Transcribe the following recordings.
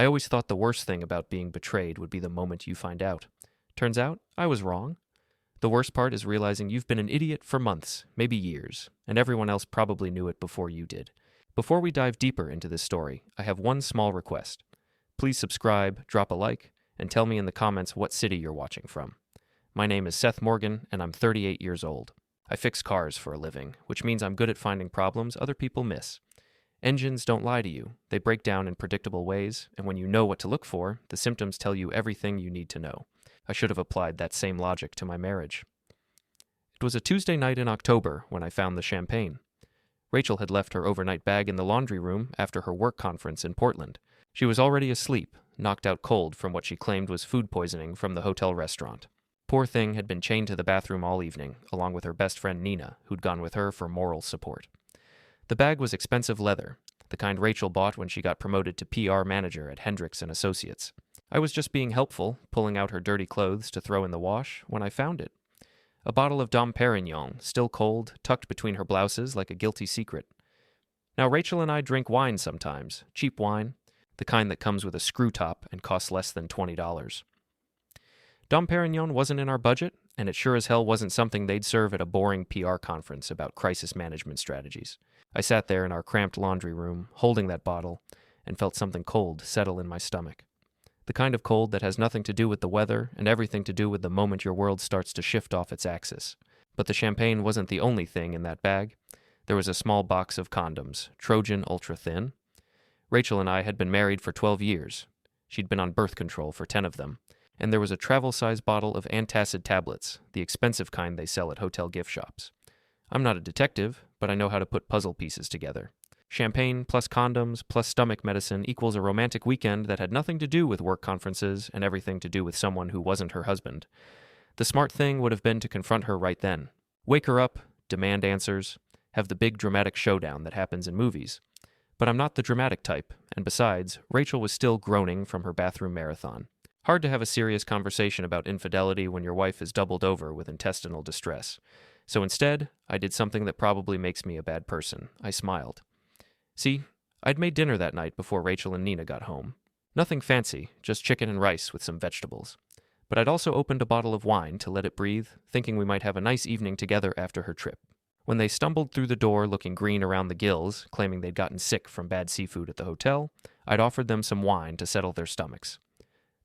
I always thought the worst thing about being betrayed would be the moment you find out. Turns out, I was wrong. The worst part is realizing you've been an idiot for months, maybe years, and everyone else probably knew it before you did. Before we dive deeper into this story, I have one small request. Please subscribe, drop a like, and tell me in the comments what city you're watching from. My name is Seth Morgan, and I'm 38 years old. I fix cars for a living, which means I'm good at finding problems other people miss. Engines don't lie to you. They break down in predictable ways, and when you know what to look for, the symptoms tell you everything you need to know. I should have applied that same logic to my marriage. It was a Tuesday night in October when I found the champagne. Rachel had left her overnight bag in the laundry room after her work conference in Portland. She was already asleep, knocked out cold from what she claimed was food poisoning from the hotel restaurant. Poor thing had been chained to the bathroom all evening, along with her best friend Nina, who'd gone with her for moral support. The bag was expensive leather, the kind Rachel bought when she got promoted to PR manager at Hendricks & Associates. I was just being helpful, pulling out her dirty clothes to throw in the wash, when I found it. A bottle of Dom Perignon, still cold, tucked between her blouses like a guilty secret. Now, Rachel and I drink wine sometimes, cheap wine, the kind that comes with a screw top and costs less than $20. Dom Perignon wasn't in our budget, and it sure as hell wasn't something they'd serve at a boring PR conference about crisis management strategies. I sat there in our cramped laundry room, holding that bottle, and felt something cold settle in my stomach. The kind of cold that has nothing to do with the weather and everything to do with the moment your world starts to shift off its axis. But the champagne wasn't the only thing in that bag. There was a small box of condoms, Trojan Ultra Thin. Rachel and I had been married for 12 years. She'd been on birth control for 10 of them. And there was a travel-size bottle of antacid tablets, the expensive kind they sell at hotel gift shops. I'm not a detective, but I know how to put puzzle pieces together. Champagne plus condoms plus stomach medicine equals a romantic weekend that had nothing to do with work conferences and everything to do with someone who wasn't her husband. The smart thing would have been to confront her right then. Wake her up, demand answers, have the big dramatic showdown that happens in movies. But I'm not the dramatic type, and besides, Rachel was still groaning from her bathroom marathon. Hard to have a serious conversation about infidelity when your wife is doubled over with intestinal distress. So instead, I did something that probably makes me a bad person. I smiled. See, I'd made dinner that night before Rachel and Nina got home. Nothing fancy, just chicken and rice with some vegetables. But I'd also opened a bottle of wine to let it breathe, thinking we might have a nice evening together after her trip. When they stumbled through the door looking green around the gills, claiming they'd gotten sick from bad seafood at the hotel, I'd offered them some wine to settle their stomachs.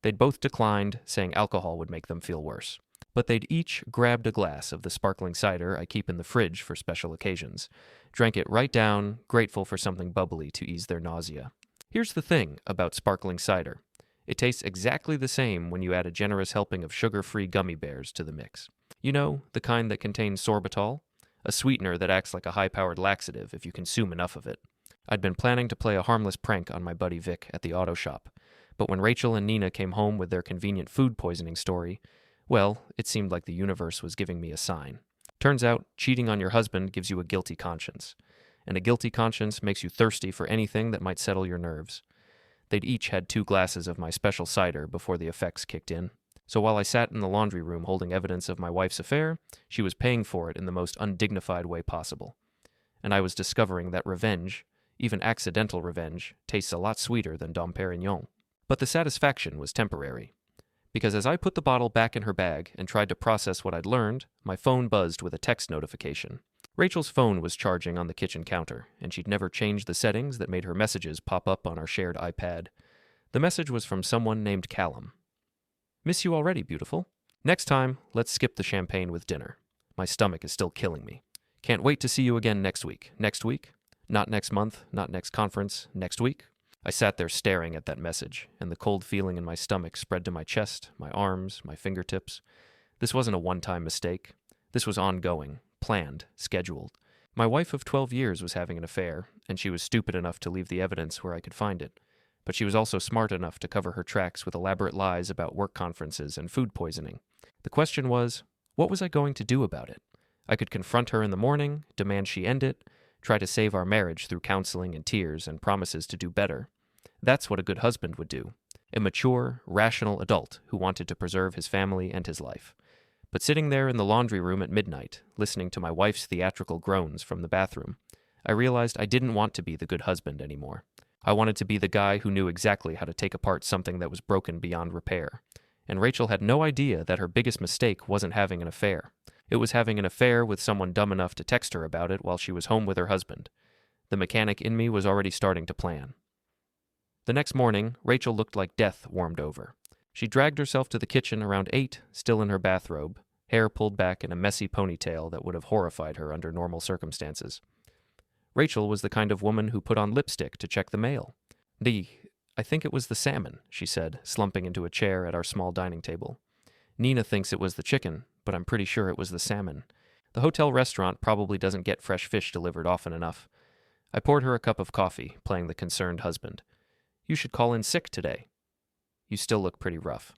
They'd both declined, saying alcohol would make them feel worse. But they'd each grabbed a glass of the sparkling cider I keep in the fridge for special occasions, drank it right down, grateful for something bubbly to ease their nausea. Here's the thing about sparkling cider. It tastes exactly the same when you add a generous helping of sugar-free gummy bears to the mix. You know, the kind that contains sorbitol, a sweetener that acts like a high-powered laxative if you consume enough of it. I'd been planning to play a harmless prank on my buddy Vic at the auto shop, but when Rachel and Nina came home with their convenient food poisoning story, well, it seemed like the universe was giving me a sign. Turns out, cheating on your husband gives you a guilty conscience, and a guilty conscience makes you thirsty for anything that might settle your nerves. They'd each had 2 glasses of my special cider before the effects kicked in, so while I sat in the laundry room holding evidence of my wife's affair, she was paying for it in the most undignified way possible. And I was discovering that revenge, even accidental revenge, tastes a lot sweeter than Dom Perignon. But the satisfaction was temporary. Because as I put the bottle back in her bag and tried to process what I'd learned, my phone buzzed with a text notification. Rachel's phone was charging on the kitchen counter, and she'd never changed the settings that made her messages pop up on our shared iPad. The message was from someone named Callum. Miss you already, beautiful. Next time, let's skip the champagne with dinner. My stomach is still killing me. Can't wait to see you again next week. Next week? Not next month, not next conference, next week? I sat there staring at that message, and the cold feeling in my stomach spread to my chest, my arms, my fingertips. This wasn't a one-time mistake. This was ongoing, planned, scheduled. My wife of 12 years was having an affair, and she was stupid enough to leave the evidence where I could find it. But she was also smart enough to cover her tracks with elaborate lies about work conferences and food poisoning. The question was, what was I going to do about it? I could confront her in the morning, demand she end it, try to save our marriage through counseling and tears and promises to do better. That's what a good husband would do. A mature, rational adult who wanted to preserve his family and his life. But sitting there in the laundry room at midnight, listening to my wife's theatrical groans from the bathroom, I realized I didn't want to be the good husband anymore. I wanted to be the guy who knew exactly how to take apart something that was broken beyond repair. And Rachel had no idea that her biggest mistake wasn't having an affair. It was having an affair with someone dumb enough to text her about it while she was home with her husband. The mechanic in me was already starting to plan. The next morning, Rachel looked like death warmed over. She dragged herself to the kitchen around 8, still in her bathrobe, hair pulled back in a messy ponytail that would have horrified her under normal circumstances. Rachel was the kind of woman who put on lipstick to check the mail. I think it was the salmon, she said, slumping into a chair at our small dining table. Nina thinks it was the chicken, but I'm pretty sure it was the salmon. The hotel restaurant probably doesn't get fresh fish delivered often enough. I poured her a cup of coffee, playing the concerned husband. You should call in sick today. You still look pretty rough.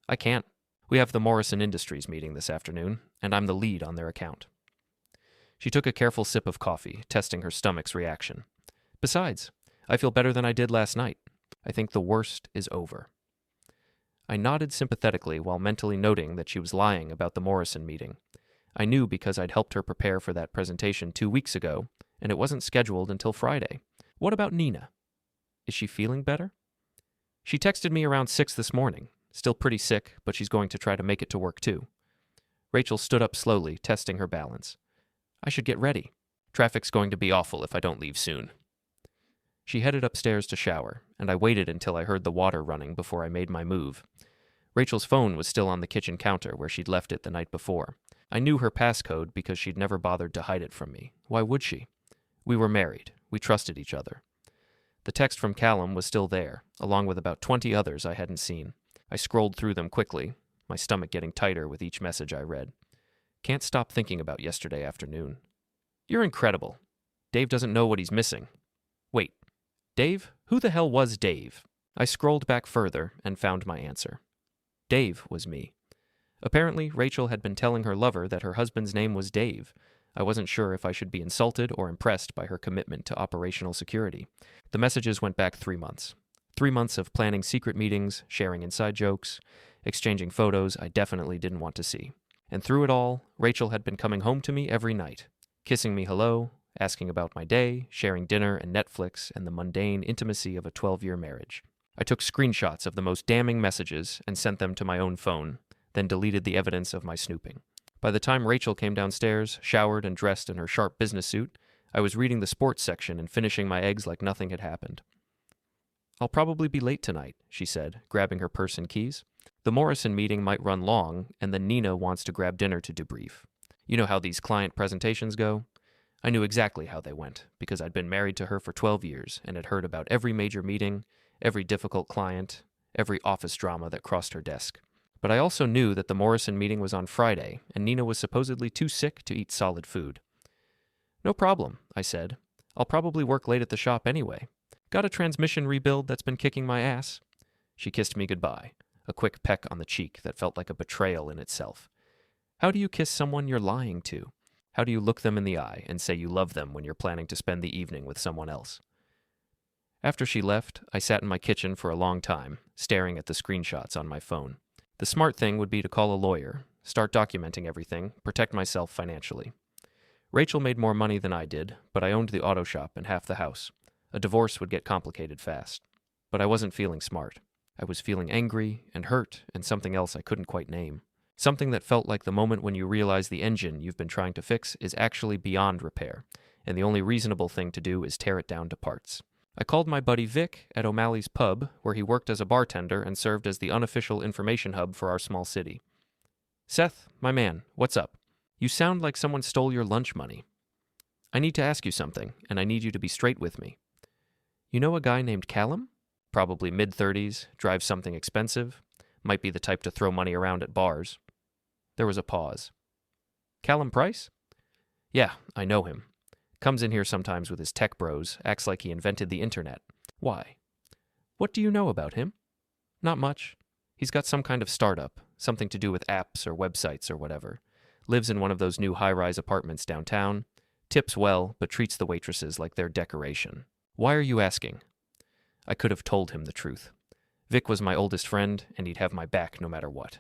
I can't. We have the Morrison Industries meeting this afternoon, and I'm the lead on their account. She took a careful sip of coffee, testing her stomach's reaction. Besides, I feel better than I did last night. I think the worst is over. I nodded sympathetically while mentally noting that she was lying about the Morrison meeting. I knew because I'd helped her prepare for that presentation 2 weeks ago, and it wasn't scheduled until Friday. What about Nina? Is she feeling better? She texted me around 6 this morning. Still pretty sick, but she's going to try to make it to work too. Rachel stood up slowly, testing her balance. I should get ready. Traffic's going to be awful if I don't leave soon. She headed upstairs to shower, and I waited until I heard the water running before I made my move. Rachel's phone was still on the kitchen counter where she'd left it the night before. I knew her passcode because she'd never bothered to hide it from me. Why would she? We were married. We trusted each other. The text from Callum was still there, along with about 20 others I hadn't seen. I scrolled through them quickly, my stomach getting tighter with each message I read. Can't stop thinking about yesterday afternoon. You're incredible. Dave doesn't know what he's missing. Wait, Dave? Who the hell was Dave? I scrolled back further and found my answer. Dave was me. Apparently, Rachel had been telling her lover that her husband's name was Dave. I wasn't sure if I should be insulted or impressed by her commitment to operational security. The messages went back 3 months. 3 months of planning secret meetings, sharing inside jokes, exchanging photos I definitely didn't want to see. And through it all, Rachel had been coming home to me every night, kissing me hello, asking about my day, sharing dinner and Netflix and the mundane intimacy of a 12-year marriage. I took screenshots of the most damning messages and sent them to my own phone, then deleted the evidence of my snooping. By the time Rachel came downstairs, showered and dressed in her sharp business suit, I was reading the sports section and finishing my eggs like nothing had happened. I'll probably be late tonight, she said, grabbing her purse and keys. The Morrison meeting might run long, and then Nina wants to grab dinner to debrief. You know how these client presentations go? I knew exactly how they went, because I'd been married to her for 12 years and had heard about every major meeting, every difficult client, every office drama that crossed her desk. But I also knew that the Morrison meeting was on Friday, and Nina was supposedly too sick to eat solid food. No problem, I said. I'll probably work late at the shop anyway. Got a transmission rebuild that's been kicking my ass. She kissed me goodbye, a quick peck on the cheek that felt like a betrayal in itself. How do you kiss someone you're lying to? How do you look them in the eye and say you love them when you're planning to spend the evening with someone else? After she left, I sat in my kitchen for a long time, staring at the screenshots on my phone. The smart thing would be to call a lawyer, start documenting everything, protect myself financially. Rachel made more money than I did, but I owned the auto shop and half the house. A divorce would get complicated fast. But I wasn't feeling smart. I was feeling angry and hurt and something else I couldn't quite name. Something that felt like the moment when you realize the engine you've been trying to fix is actually beyond repair, and the only reasonable thing to do is tear it down to parts. I called my buddy Vic at O'Malley's Pub, where he worked as a bartender and served as the unofficial information hub for our small city. Seth, my man, what's up? You sound like someone stole your lunch money. I need to ask you something, and I need you to be straight with me. You know a guy named Callum? Probably mid-30s, drives something expensive, might be the type to throw money around at bars. There was a pause. Callum Price? Yeah, I know him. Comes in here sometimes with his tech bros, acts like he invented the internet. Why? What do you know about him? Not much. He's got some kind of startup, something to do with apps or websites or whatever. Lives in one of those new high-rise apartments downtown. Tips well, but treats the waitresses like they're decoration. Why are you asking? I could have told him the truth. Vic was my oldest friend, and he'd have my back no matter what.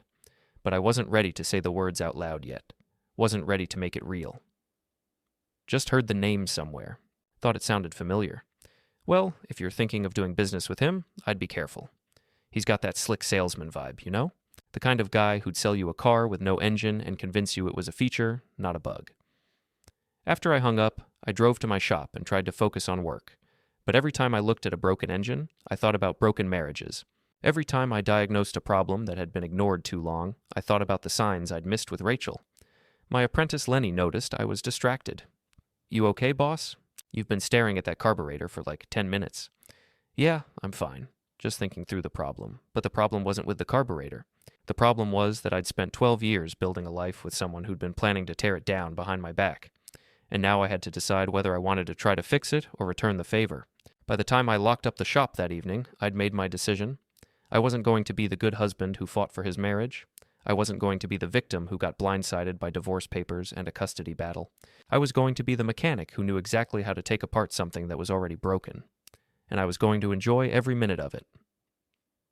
But I wasn't ready to say the words out loud yet. Wasn't ready to make it real. Just heard the name somewhere. Thought it sounded familiar. Well, if you're thinking of doing business with him, I'd be careful. He's got that slick salesman vibe, you know? The kind of guy who'd sell you a car with no engine and convince you it was a feature, not a bug. After I hung up, I drove to my shop and tried to focus on work. But every time I looked at a broken engine, I thought about broken marriages. Every time I diagnosed a problem that had been ignored too long, I thought about the signs I'd missed with Rachel. My apprentice Lenny noticed I was distracted. "You okay, boss? You've been staring at that carburetor for like 10 minutes. "Yeah, I'm fine. Just thinking through the problem. But the problem wasn't with the carburetor. The problem was that I'd spent 12 years building a life with someone who'd been planning to tear it down behind my back. And now I had to decide whether I wanted to try to fix it or return the favor. By the time I locked up the shop that evening, I'd made my decision. I wasn't going to be the good husband who fought for his marriage. I wasn't going to be the victim who got blindsided by divorce papers and a custody battle. I was going to be the mechanic who knew exactly how to take apart something that was already broken. And I was going to enjoy every minute of it."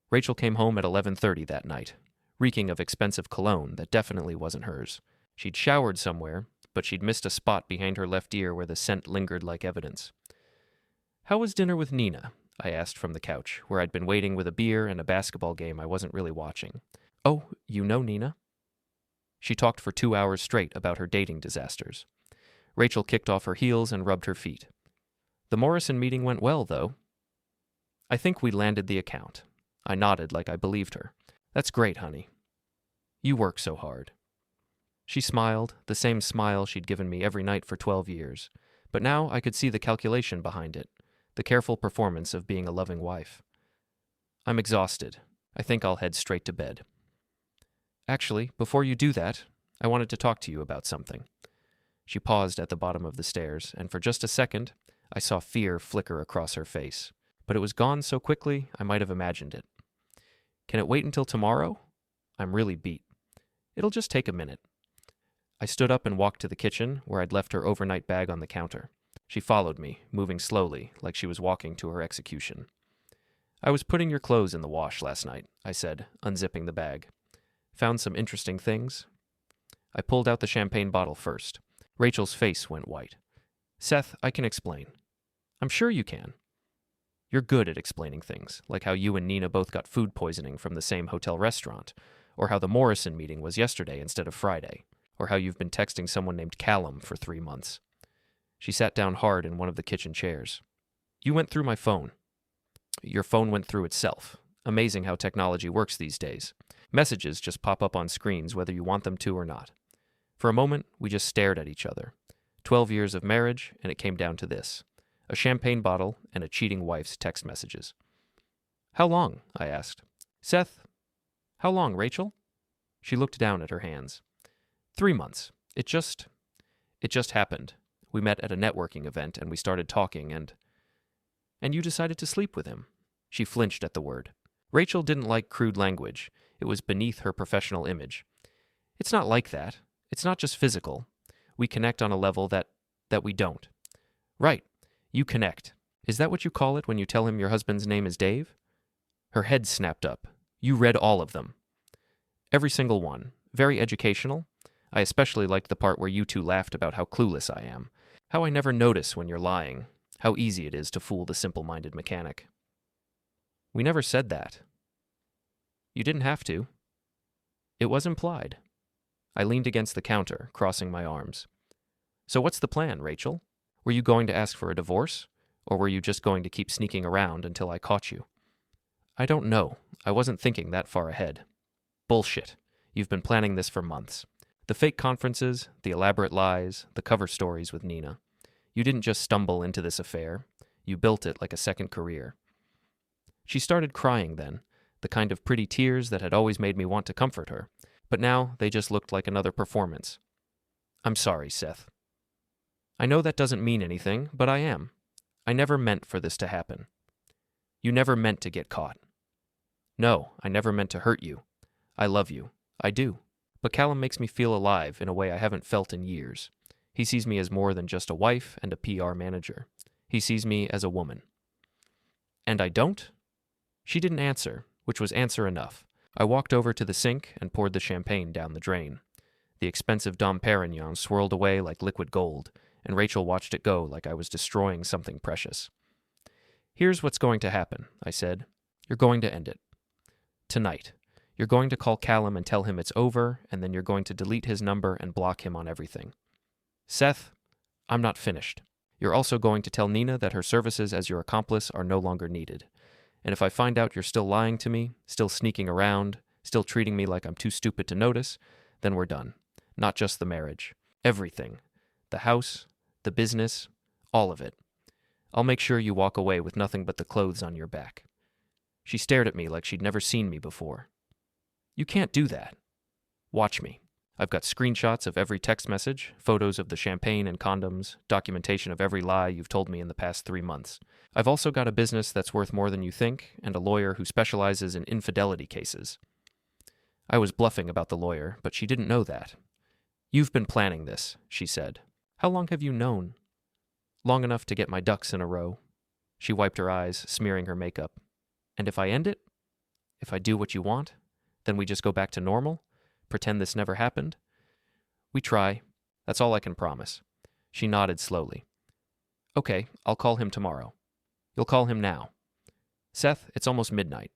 Rachel came home at 11:30 that night, reeking of expensive cologne that definitely wasn't hers. She'd showered somewhere, but she'd missed a spot behind her left ear where the scent lingered like evidence. "How was dinner with Nina?" I asked from the couch, where I'd been waiting with a beer and a basketball game I wasn't really watching. "Oh, you know Nina?" She talked for 2 hours straight about her dating disasters. Rachel kicked off her heels and rubbed her feet. "The Morrison meeting went well, though." "I think we landed the account." I nodded like I believed her. "That's great, honey. You work so hard." She smiled, the same smile she'd given me every night for 12 years. But now I could see the calculation behind it, the careful performance of being a loving wife. "I'm exhausted. I think I'll head straight to bed." "Actually, before you do that, I wanted to talk to you about something." She paused at the bottom of the stairs, and for just a second, I saw fear flicker across her face. But it was gone so quickly, I might have imagined it. "Can it wait until tomorrow? I'm really beat. It'll just take a minute." I stood up and walked to the kitchen, where I'd left her overnight bag on the counter. She followed me, moving slowly, like she was walking to her execution. "I was putting your clothes in the wash last night," I said, unzipping the bag. "Found some interesting things." I pulled out the champagne bottle first. Rachel's face went white. "Seth, I can explain." "I'm sure you can." "You're good at explaining things, like how you and Nina both got food poisoning from the same hotel restaurant, or how the Morrison meeting was yesterday instead of Friday, or how you've been texting someone named Callum for 3 months. She sat down hard in one of the kitchen chairs. "You went through my phone." "Your phone went through itself. Amazing how technology works these days. Messages just pop up on screens whether you want them to or not." For a moment, we just stared at each other. 12 years of marriage, and it came down to this: a champagne bottle and a cheating wife's text messages. "How long?" I asked. "Seth, how long, Rachel?" She looked down at her hands. 3 months. It just happened. We met at a networking event, and we started talking, and you decided to sleep with him." She flinched at the word. Rachel didn't like crude language. It was beneath her professional image. "It's not like that. It's not just physical. We connect on a level that we don't." "Right. You connect. Is that what you call it when you tell him your husband's name is Dave?" Her head snapped up. "You read all of them." "Every single one. Very educational. I especially liked the part where you two laughed about how clueless I am. How I never notice when you're lying. How easy it is to fool the simple-minded mechanic." "We never said that." "You didn't have to." "It was implied." I leaned against the counter, crossing my arms. "So what's the plan, Rachel? Were you going to ask for a divorce? Or were you just going to keep sneaking around until I caught you?" "I don't know. I wasn't thinking that far ahead." "Bullshit. You've been planning this for months. The fake conferences, the elaborate lies, the cover stories with Nina. You didn't just stumble into this affair. You built it like a second career." She started crying then, the kind of pretty tears that had always made me want to comfort her, but now they just looked like another performance. "I'm sorry, Seth. I know that doesn't mean anything, but I am. I never meant for this to happen." "You never meant to get caught." "No, I never meant to hurt you. I love you. I do. But Callum makes me feel alive in a way I haven't felt in years. He sees me as more than just a wife and a PR manager. He sees me as a woman." "And I don't?" She didn't answer, which was answer enough. I walked over to the sink and poured the champagne down the drain. The expensive Dom Perignon swirled away like liquid gold, and Rachel watched it go like I was destroying something precious. Here's what's going to happen, I said. You're going to end it. Tonight. You're going to call Callum and tell him it's over, and then you're going to delete his number and block him on everything. Seth, I'm not finished. You're also going to tell Nina that her services as your accomplice are no longer needed. And if I find out you're still lying to me, still sneaking around, still treating me like I'm too stupid to notice, then we're done. Not just the marriage. Everything. The house, the business, all of it. I'll make sure you walk away with nothing but the clothes on your back. She stared at me like she'd never seen me before. You can't do that. Watch me. I've got screenshots of every text message, photos of the champagne and condoms, documentation of every lie you've told me in the past 3 months. I've also got a business that's worth more than you think, and a lawyer who specializes in infidelity cases. I was bluffing about the lawyer, but she didn't know that. You've been planning this, she said. How long have you known? Long enough to get my ducks in a row. She wiped her eyes, smearing her makeup. And if I end it? If I do what you want? Then we just go back to normal? Pretend this never happened? We try. That's all I can promise. She nodded slowly. Okay, I'll call him tomorrow. You'll call him now. Seth, it's almost midnight.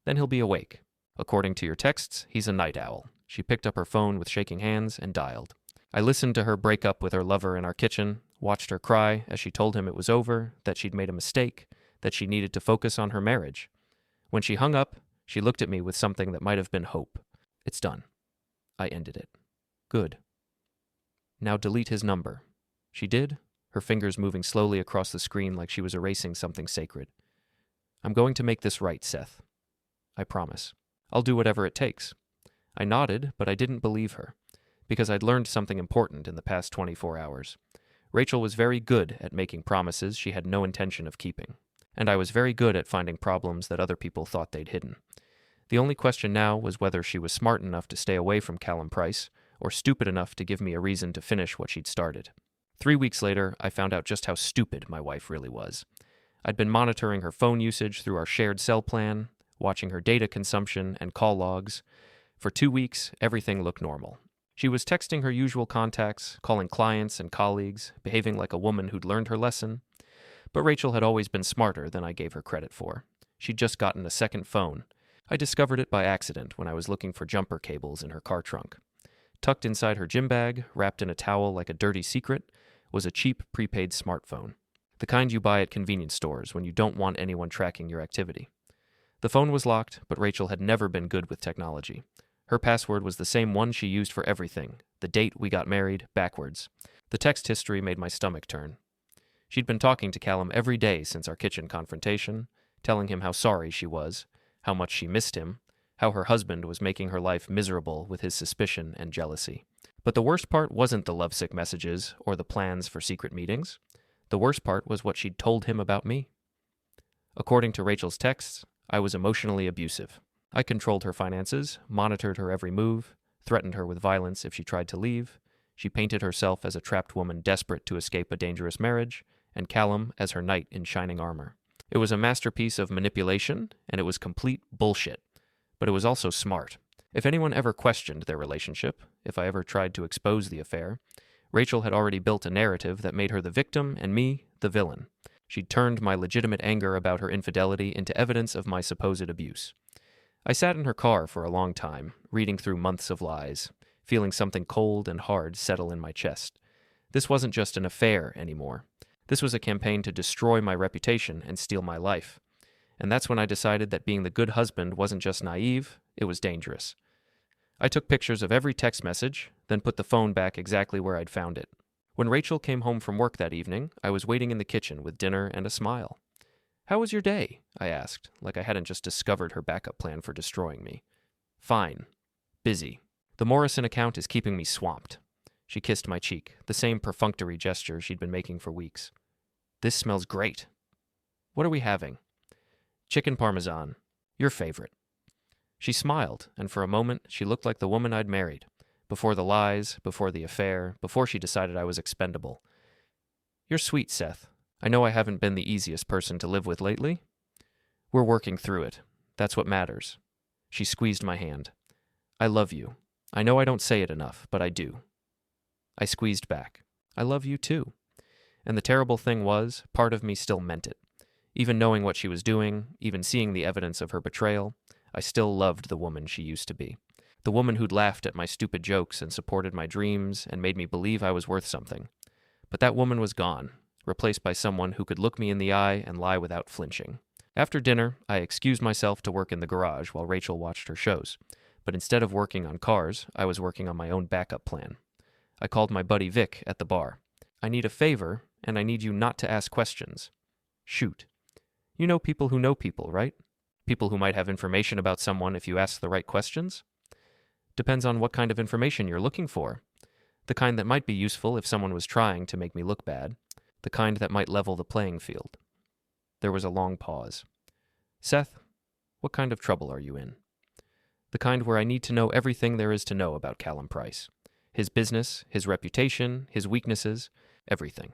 Then he'll be awake. According to your texts, he's a night owl. She picked up her phone with shaking hands and dialed. I listened to her break up with her lover in our kitchen, watched her cry as she told him it was over, that she'd made a mistake, that she needed to focus on her marriage. When she hung up, she looked at me with something that might have been hope. It's done. I ended it. Good. Now delete his number. She did, her fingers moving slowly across the screen like she was erasing something sacred. I'm going to make this right, Seth. I promise. I'll do whatever it takes. I nodded, but I didn't believe her, because I'd learned something important in the past 24 hours. Rachel was very good at making promises she had no intention of keeping, and I was very good at finding problems that other people thought they'd hidden. The only question now was whether she was smart enough to stay away from Callum Price, or stupid enough to give me a reason to finish what she'd started. 3 weeks later, I found out just how stupid my wife really was. I'd been monitoring her phone usage through our shared cell plan, watching her data consumption and call logs. For 2 weeks, everything looked normal. She was texting her usual contacts, calling clients and colleagues, behaving like a woman who'd learned her lesson. But Rachel had always been smarter than I gave her credit for. She'd just gotten a second phone. I discovered it by accident when I was looking for jumper cables in her car trunk. Tucked inside her gym bag, wrapped in a towel like a dirty secret, was a cheap prepaid smartphone. The kind you buy at convenience stores when you don't want anyone tracking your activity. The phone was locked, but Rachel had never been good with technology. Her password was the same one she used for everything, the date we got married, backwards. The text history made my stomach turn. She'd been talking to Callum every day since our kitchen confrontation, telling him how sorry she was, how much she missed him, how her husband was making her life miserable with his suspicion and jealousy. But the worst part wasn't the lovesick messages or the plans for secret meetings. The worst part was what she'd told him about me. According to Rachel's texts, I was emotionally abusive. I controlled her finances, monitored her every move, threatened her with violence if she tried to leave. She painted herself as a trapped woman desperate to escape a dangerous marriage, and Callum as her knight in shining armor. It was a masterpiece of manipulation, and it was complete bullshit. But it was also smart. If anyone ever questioned their relationship, if I ever tried to expose the affair, Rachel had already built a narrative that made her the victim and me the villain. She'd turned my legitimate anger about her infidelity into evidence of my supposed abuse. I sat in her car for a long time, reading through months of lies, feeling something cold and hard settle in my chest. This wasn't just an affair anymore. This was a campaign to destroy my reputation and steal my life. And that's when I decided that being the good husband wasn't just naive, it was dangerous. I took pictures of every text message, then put the phone back exactly where I'd found it. When Rachel came home from work that evening, I was waiting in the kitchen with dinner and a smile. "How was your day?" I asked, like I hadn't just discovered her backup plan for destroying me. "Fine. Busy. The Morrison account is keeping me swamped." She kissed my cheek, the same perfunctory gesture she'd been making for weeks. "This smells great. What are we having?" "Chicken parmesan. Your favorite." She smiled, and for a moment she looked like the woman I'd married. Before the lies, before the affair, before she decided I was expendable. "You're sweet, Seth. I know I haven't been the easiest person to live with lately. We're working through it. That's what matters." She squeezed my hand. "I love you. I know I don't say it enough, but I do." I squeezed back. "I love you too." And the terrible thing was, part of me still meant it. Even knowing what she was doing, even seeing the evidence of her betrayal, I still loved the woman she used to be. The woman who'd laughed at my stupid jokes and supported my dreams and made me believe I was worth something. But that woman was gone, replaced by someone who could look me in the eye and lie without flinching. After dinner, I excused myself to work in the garage while Rachel watched her shows. But instead of working on cars, I was working on my own backup plan. I called my buddy Vic at the bar. I need a favor, and I need you not to ask questions. Shoot. You know people who know people, right? People who might have information about someone if you ask the right questions? Depends on what kind of information you're looking for. The kind that might be useful if someone was trying to make me look bad. The kind that might level the playing field. There was a long pause. Seth, what kind of trouble are you in? The kind where I need to know everything there is to know about Callum Price. His business, his reputation, his weaknesses, everything.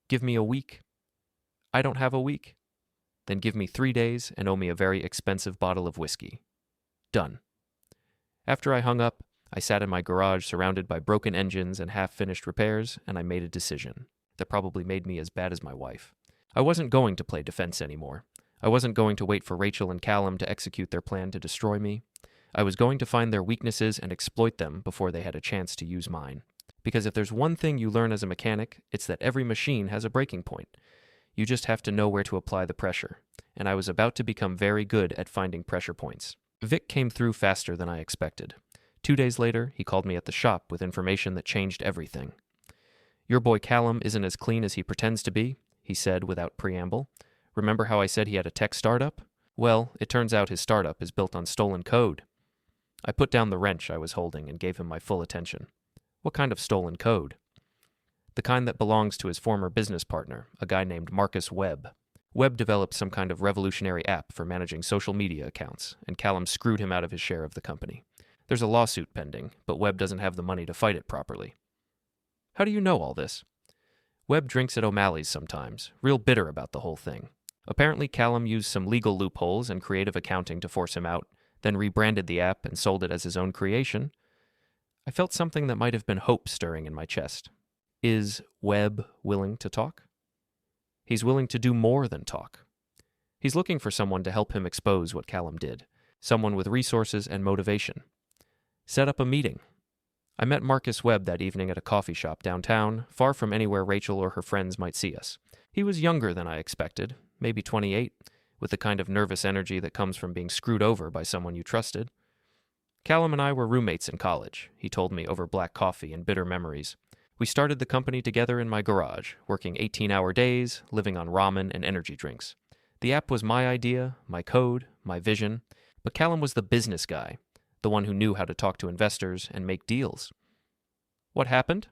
Give me a week. I don't have a week. Then give me 3 days and owe me a very expensive bottle of whiskey. Done. After I hung up, I sat in my garage surrounded by broken engines and half-finished repairs, and I made a decision that probably made me as bad as my wife. I wasn't going to play defense anymore. I wasn't going to wait for Rachel and Callum to execute their plan to destroy me. I was going to find their weaknesses and exploit them before they had a chance to use mine. Because if there's one thing you learn as a mechanic, it's that every machine has a breaking point. You just have to know where to apply the pressure, and I was about to become very good at finding pressure points. Vic came through faster than I expected. 2 days later, he called me at the shop with information that changed everything. Your boy Callum isn't as clean as he pretends to be, he said without preamble. Remember how I said he had a tech startup? Well, it turns out his startup is built on stolen code. I put down the wrench I was holding and gave him my full attention. What kind of stolen code? The kind that belongs to his former business partner, a guy named Marcus Webb. Webb developed some kind of revolutionary app for managing social media accounts, and Callum screwed him out of his share of the company. There's a lawsuit pending, but Webb doesn't have the money to fight it properly. How do you know all this? Webb drinks at O'Malley's sometimes, real bitter about the whole thing. Apparently Callum used some legal loopholes and creative accounting to force him out, then rebranded the app and sold it as his own creation. I felt something that might have been hope stirring in my chest. Is Webb willing to talk? He's willing to do more than talk. He's looking for someone to help him expose what Callum did, someone with resources and motivation. Set up a meeting. I met Marcus Webb that evening at a coffee shop downtown, far from anywhere Rachel or her friends might see us. He was younger than I expected, maybe 28, with the kind of nervous energy that comes from being screwed over by someone you trusted. Callum and I were roommates in college, he told me over black coffee and bitter memories. We started the company together in my garage, working 18-hour days, living on ramen and energy drinks. The app was my idea, my code, my vision, but Callum was the business guy, the one who knew how to talk to investors and make deals. What happened?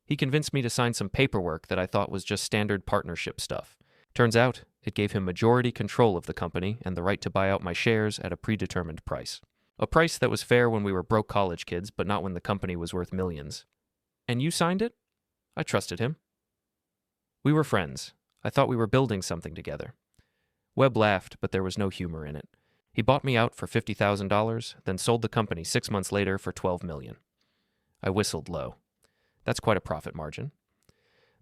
He convinced me to sign some paperwork that I thought was just standard partnership stuff. Turns out, it gave him majority control of the company and the right to buy out my shares at a predetermined price. A price that was fair when we were broke college kids, but not when the company was worth millions. And you signed it? I trusted him. We were friends. I thought we were building something together. Webb laughed, but there was no humor in it. He bought me out for $50,000, then sold the company 6 months later for $12 million. I whistled low. That's quite a profit margin.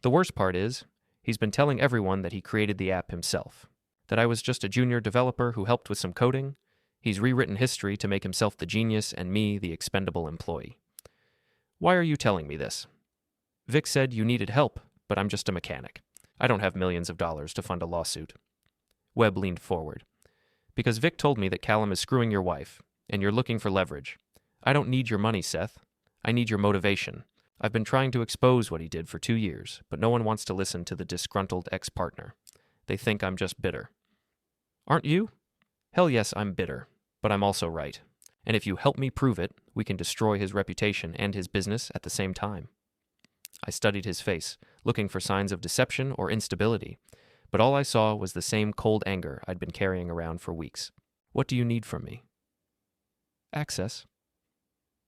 The worst part is, he's been telling everyone that he created the app himself, that I was just a junior developer who helped with some coding. He's rewritten history to make himself the genius and me the expendable employee. Why are you telling me this? Vic said you needed help, but I'm just a mechanic. I don't have millions of dollars to fund a lawsuit. Webb leaned forward. Because Vic told me that Callum is screwing your wife, and you're looking for leverage. I don't need your money, Seth. I need your motivation. I've been trying to expose what he did for 2 years, but no one wants to listen to the disgruntled ex-partner. They think I'm just bitter. Aren't you? Hell yes, I'm bitter, but I'm also right. And if you help me prove it, we can destroy his reputation and his business at the same time. I studied his face, looking for signs of deception or instability, but all I saw was the same cold anger I'd been carrying around for weeks. What do you need from me? Access.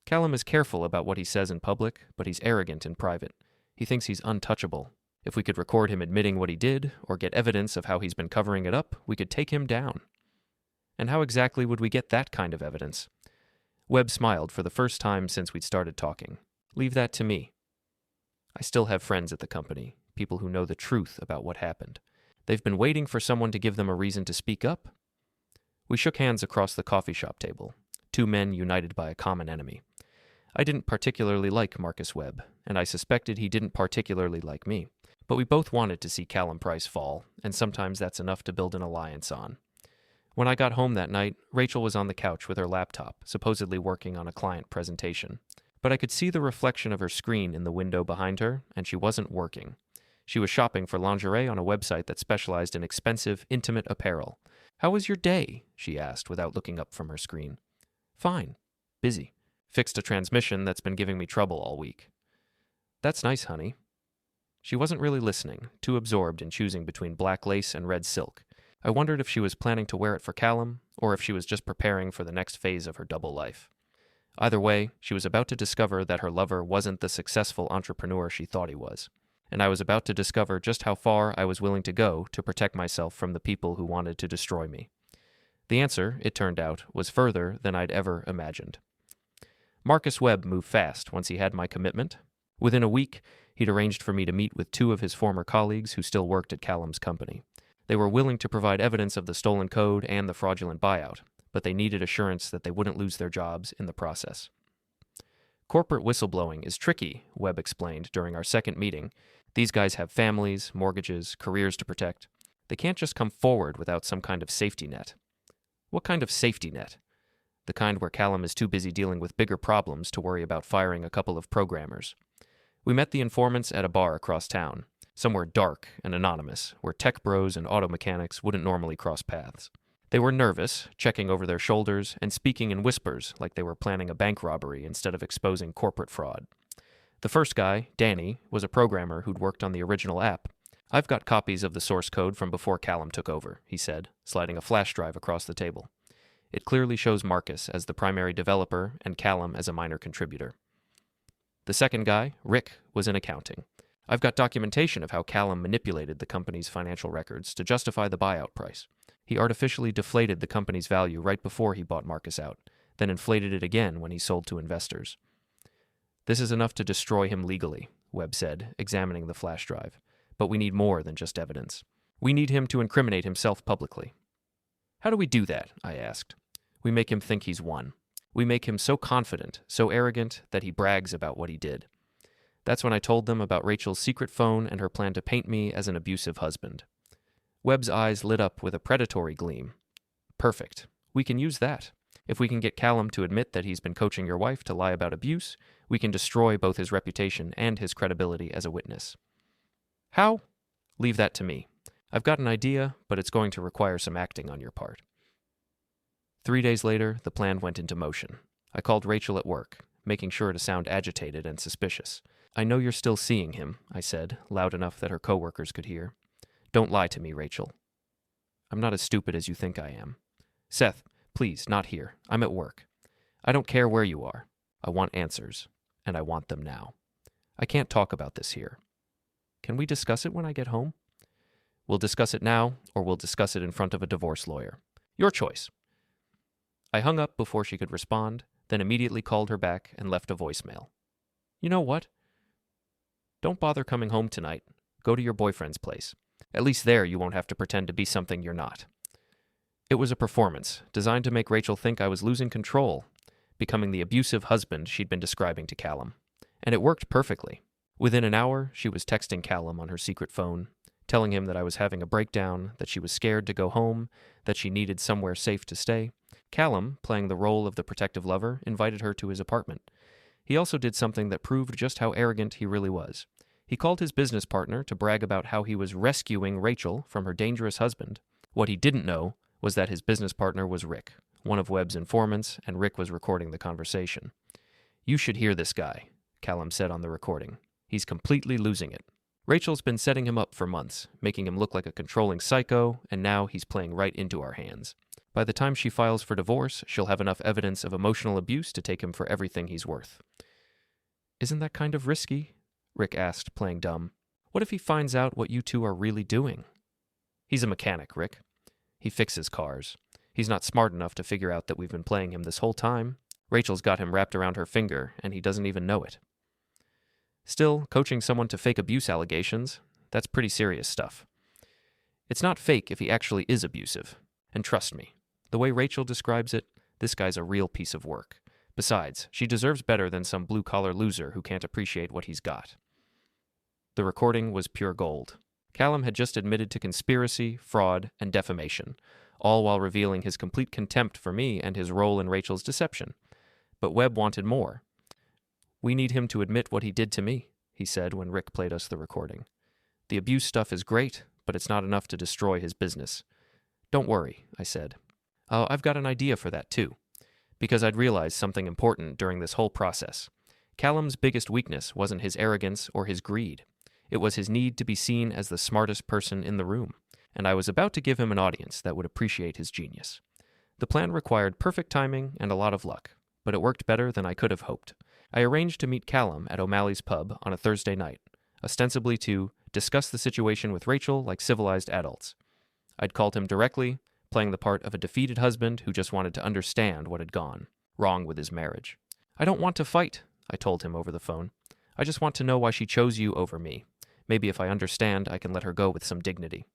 Callum is careful about what he says in public, but he's arrogant in private. He thinks he's untouchable. If we could record him admitting what he did, or get evidence of how he's been covering it up, we could take him down. And how exactly would we get that kind of evidence? Webb smiled for the first time since we'd started talking. Leave that to me. I still have friends at the company, people who know the truth about what happened. They've been waiting for someone to give them a reason to speak up? We shook hands across the coffee shop table, two men united by a common enemy. I didn't particularly like Marcus Webb, and I suspected he didn't particularly like me. But we both wanted to see Callum Price fall, and sometimes that's enough to build an alliance on. When I got home that night, Rachel was on the couch with her laptop, supposedly working on a client presentation. But I could see the reflection of her screen in the window behind her, and she wasn't working. She was shopping for lingerie on a website that specialized in expensive, intimate apparel. "How was your day?" she asked without looking up from her screen. "Fine. Busy. Fixed a transmission that's been giving me trouble all week." "That's nice, honey." She wasn't really listening, too absorbed in choosing between black lace and red silk. I wondered if she was planning to wear it for Callum, or if she was just preparing for the next phase of her double life. Either way, she was about to discover that her lover wasn't the successful entrepreneur she thought he was. And I was about to discover just how far I was willing to go to protect myself from the people who wanted to destroy me. The answer, it turned out, was further than I'd ever imagined. Marcus Webb moved fast once he had my commitment. Within a week, he'd arranged for me to meet with two of his former colleagues who still worked at Callum's company. They were willing to provide evidence of the stolen code and the fraudulent buyout, but they needed assurance that they wouldn't lose their jobs in the process. "Corporate whistleblowing is tricky," Webb explained during our second meeting. "These guys have families, mortgages, careers to protect. They can't just come forward without some kind of safety net." "What kind of safety net?" "The kind where Callum is too busy dealing with bigger problems to worry about firing a couple of programmers." We met the informants at a bar across town, somewhere dark and anonymous, where tech bros and auto mechanics wouldn't normally cross paths. They were nervous, checking over their shoulders and speaking in whispers like they were planning a bank robbery instead of exposing corporate fraud. The first guy, Danny, was a programmer who'd worked on the original app. "I've got copies of the source code from before Callum took over," he said, sliding a flash drive across the table. It clearly shows Marcus as the primary developer and Callum as a minor contributor. The second guy, Rick, was in accounting. "I've got documentation of how Callum manipulated the company's financial records to justify the buyout price. He artificially deflated the company's value right before he bought Marcus out, then inflated it again when he sold to investors." "This is enough to destroy him legally," Webb said, examining the flash drive. "But we need more than just evidence. We need him to incriminate himself publicly." "How do we do that?" I asked. "We make him think he's won. We make him so confident, so arrogant, that he brags about what he did." That's when I told them about Rachel's secret phone and her plan to paint me as an abusive husband. Webb's eyes lit up with a predatory gleam. "Perfect. We can use that. If we can get Callum to admit that he's been coaching your wife to lie about abuse, we can destroy both his reputation and his credibility as a witness." "How?" "Leave that to me. I've got an idea, but it's going to require some acting on your part." 3 days later, the plan went into motion. I called Rachel at work, making sure to sound agitated and suspicious. "I know you're still seeing him," I said, loud enough that her coworkers could hear. "Don't lie to me, Rachel." "I'm not as stupid as you think I am." "Seth, please, not here. I'm at work. I don't care where you are. I want answers, and I want them now. I can't talk about this here. Can we discuss it when I get home?" "We'll discuss it now, or we'll discuss it in front of a divorce lawyer. Your choice." I hung up before she could respond, then immediately called her back and left a voicemail. "You know what? Don't bother coming home tonight. Go to your boyfriend's place. At least there you won't have to pretend to be something you're not." It was a performance designed to make Rachel think I was losing control, becoming the abusive husband she'd been describing to Callum. And it worked perfectly. Within an hour, she was texting Callum on her secret phone, telling him that I was having a breakdown, that she was scared to go home, that she needed somewhere safe to stay. Callum, playing the role of the protective lover, invited her to his apartment. He also did something that proved just how arrogant he really was. He called his business partner to brag about how he was rescuing Rachel from her dangerous husband. What he didn't know was that his business partner was Rick, one of Webb's informants, and Rick was recording the conversation. "You should hear this guy," Callum said on the recording. "He's completely losing it. Rachel's been setting him up for months, making him look like a controlling psycho, and now he's playing right into our hands. By the time she files for divorce, she'll have enough evidence of emotional abuse to take him for everything he's worth." "Isn't that kind of risky?" Rick asked, playing dumb. "What if he finds out what you two are really doing?" "He's a mechanic, Rick. He fixes cars. He's not smart enough to figure out that we've been playing him this whole time. Rachel's got him wrapped around her finger, and he doesn't even know it." Still, coaching someone to fake abuse allegations, that's pretty serious stuff. It's not fake if he actually is abusive. And trust me, the way Rachel describes it, this guy's a real piece of work. Besides, she deserves better than some blue-collar loser who can't appreciate what he's got. The recording was pure gold. Callum had just admitted to conspiracy, fraud, and defamation, all while revealing his complete contempt for me and his role in Rachel's deception. But Webb wanted more. "We need him to admit what he did to me," he said when Rick played us the recording. "The abuse stuff is great, but it's not enough to destroy his business." "Don't worry," I said. "I've got an idea for that, too." Because I'd realized something important during this whole process. Callum's biggest weakness wasn't his arrogance or his greed. It was his need to be seen as the smartest person in the room, and I was about to give him an audience that would appreciate his genius. The plan required perfect timing and a lot of luck, but it worked better than I could have hoped. I arranged to meet Callum at O'Malley's pub on a Thursday night, ostensibly to discuss the situation with Rachel like civilized adults. I'd called him directly, playing the part of a defeated husband who just wanted to understand what had gone wrong with his marriage. "I don't want to fight," I told him over the phone. "I just want to know why she chose you over me. Maybe if I understand, I can let her go with some dignity."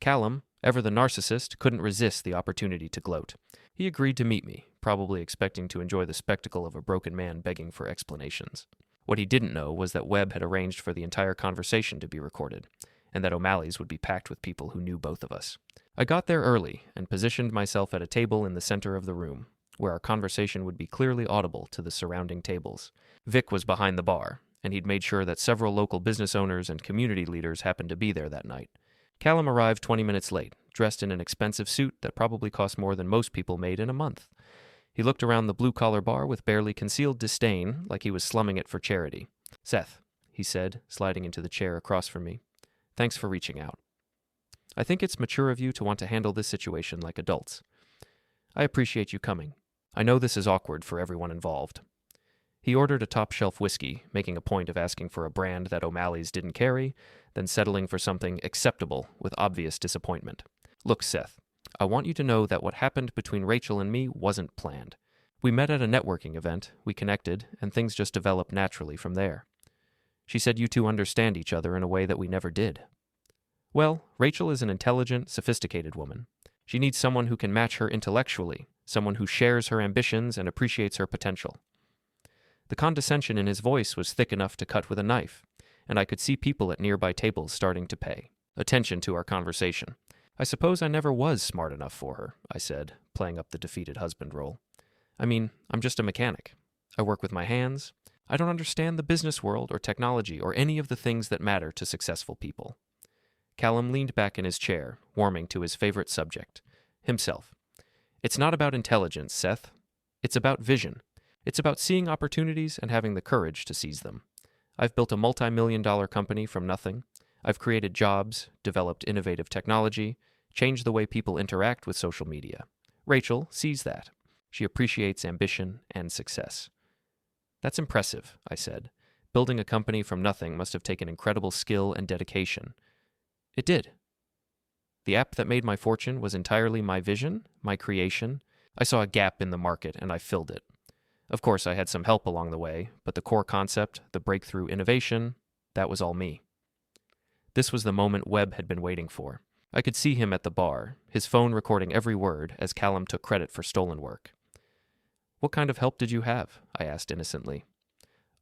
Callum, ever the narcissist, couldn't resist the opportunity to gloat. He agreed to meet me, probably expecting to enjoy the spectacle of a broken man begging for explanations. What he didn't know was that Webb had arranged for the entire conversation to be recorded, and that O'Malley's would be packed with people who knew both of us. I got there early and positioned myself at a table in the center of the room, where our conversation would be clearly audible to the surrounding tables. Vic was behind the bar, and he'd made sure that several local business owners and community leaders happened to be there that night. Callum arrived 20 minutes late, dressed in an expensive suit that probably cost more than most people made in a month. He looked around the blue-collar bar with barely concealed disdain, like he was slumming it for charity. "Seth," he said, sliding into the chair across from me. "Thanks for reaching out. I think it's mature of you to want to handle this situation like adults. I appreciate you coming. I know this is awkward for everyone involved." He ordered a top-shelf whiskey, making a point of asking for a brand that O'Malley's didn't carry, then settling for something acceptable with obvious disappointment. "Look, Seth, I want you to know that what happened between Rachel and me wasn't planned. We met at a networking event, we connected, and things just developed naturally from there. She said you two understand each other in a way that we never did." "Well, Rachel is an intelligent, sophisticated woman. She needs someone who can match her intellectually, someone who shares her ambitions and appreciates her potential." The condescension in his voice was thick enough to cut with a knife, and I could see people at nearby tables starting to pay attention to our conversation. "I suppose I never was smart enough for her," I said, playing up the defeated husband role. "I mean, I'm just a mechanic. I work with my hands. I don't understand the business world or technology or any of the things that matter to successful people." Callum leaned back in his chair, warming to his favorite subject, himself. "It's not about intelligence, Seth. It's about vision. It's about seeing opportunities and having the courage to seize them. I've built a multi-million-dollar company from nothing. I've created jobs, developed innovative technology, changed the way people interact with social media. Rachel sees that. She appreciates ambition and success." "That's impressive," I said. "Building a company from nothing must have taken incredible skill and dedication." "It did. The app that made my fortune was entirely my vision, my creation. I saw a gap in the market and I filled it. Of course, I had some help along the way, but the core concept, the breakthrough innovation, that was all me." This was the moment Webb had been waiting for. I could see him at the bar, his phone recording every word as Callum took credit for stolen work. "What kind of help did you have?" I asked innocently.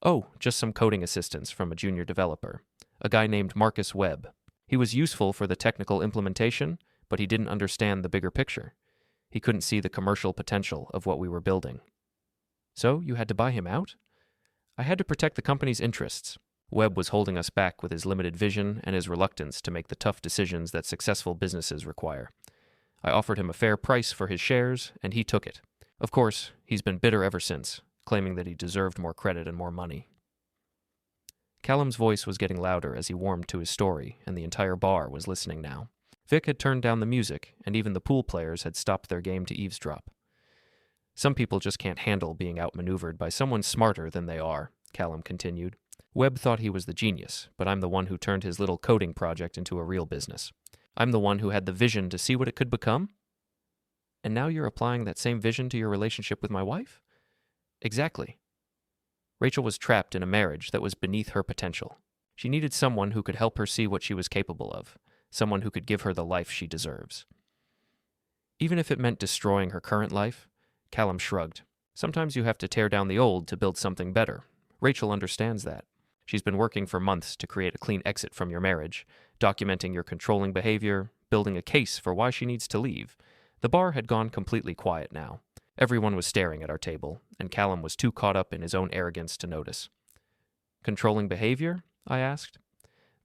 "Oh, just some coding assistance from a junior developer, a guy named Marcus Webb. He was useful for the technical implementation, but he didn't understand the bigger picture. He couldn't see the commercial potential of what we were building." "So you had to buy him out?" "I had to protect the company's interests. Webb was holding us back with his limited vision and his reluctance to make the tough decisions that successful businesses require. I offered him a fair price for his shares, and he took it. Of course, he's been bitter ever since, claiming that he deserved more credit and more money." Callum's voice was getting louder as he warmed to his story, and the entire bar was listening now. Vic had turned down the music, and even the pool players had stopped their game to eavesdrop. "Some people just can't handle being outmaneuvered by someone smarter than they are," Callum continued. "Webb thought he was the genius, but I'm the one who turned his little coding project into a real business. I'm the one who had the vision to see what it could become? And now you're applying that same vision to your relationship with my wife?" "Exactly. Rachel was trapped in a marriage that was beneath her potential. She needed someone who could help her see what she was capable of, someone who could give her the life she deserves. Even if it meant destroying her current life, Callum shrugged. Sometimes you have to tear down the old to build something better. Rachel understands that. She's been working for months to create a clean exit from your marriage, documenting your controlling behavior, building a case for why she needs to leave. The bar had gone completely quiet now. Everyone was staring at our table, and Callum was too caught up in his own arrogance to notice. Controlling behavior? I asked.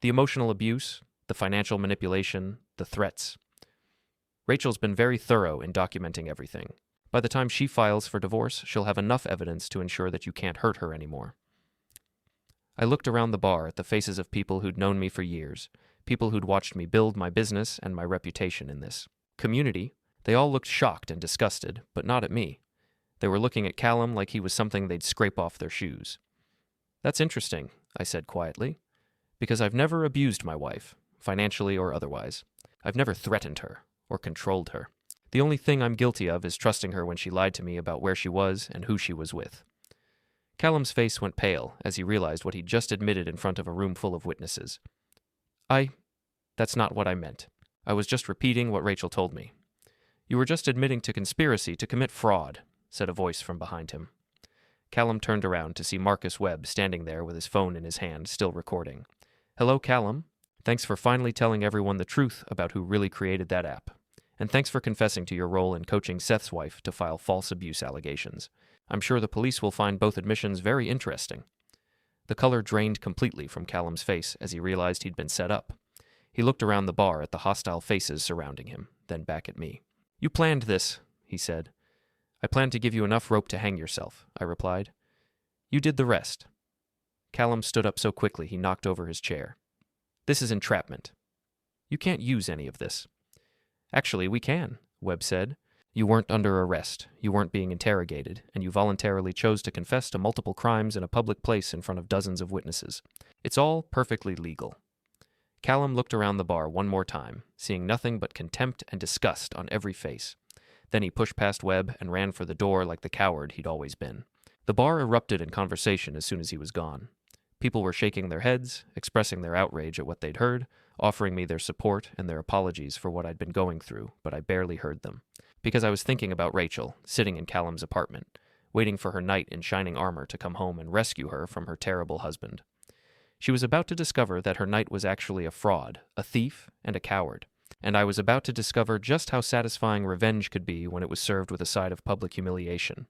The emotional abuse, the financial manipulation, the threats. Rachel's been very thorough in documenting everything. By the time she files for divorce, she'll have enough evidence to ensure that you can't hurt her anymore. I looked around the bar at the faces of people who'd known me for years, people who'd watched me build my business and my reputation in this community. They all looked shocked and disgusted, but not at me. They were looking at Callum like he was something they'd scrape off their shoes. That's interesting, I said quietly, because I've never abused my wife, financially or otherwise. I've never threatened her or controlled her. The only thing I'm guilty of is trusting her when she lied to me about where she was and who she was with. Callum's face went pale as he realized what he'd just admitted in front of a room full of witnesses. That's not what I meant. I was just repeating what Rachel told me. You were just admitting to conspiracy to commit fraud, said a voice from behind him. Callum turned around to see Marcus Webb standing there with his phone in his hand, still recording. Hello, Callum. Thanks for finally telling everyone the truth about who really created that app. And thanks for confessing to your role in coaching Seth's wife to file false abuse allegations. I'm sure the police will find both admissions very interesting. The color drained completely from Callum's face as he realized he'd been set up. He looked around the bar at the hostile faces surrounding him, then back at me. You planned this, he said. I planned to give you enough rope to hang yourself, I replied. You did the rest. Callum stood up so quickly he knocked over his chair. This is entrapment. You can't use any of this. Actually, we can, Webb said. You weren't under arrest, you weren't being interrogated, and you voluntarily chose to confess to multiple crimes in a public place in front of dozens of witnesses. It's all perfectly legal. Callum looked around the bar one more time, seeing nothing but contempt and disgust on every face. Then he pushed past Webb and ran for the door like the coward he'd always been. The bar erupted in conversation as soon as he was gone. People were shaking their heads, expressing their outrage at what they'd heard, offering me their support and their apologies for what I'd been going through, but I barely heard them. Because I was thinking about Rachel, sitting in Callum's apartment, waiting for her knight in shining armor to come home and rescue her from her terrible husband. She was about to discover that her knight was actually a fraud, a thief, and a coward. And I was about to discover just how satisfying revenge could be when it was served with a side of public humiliation.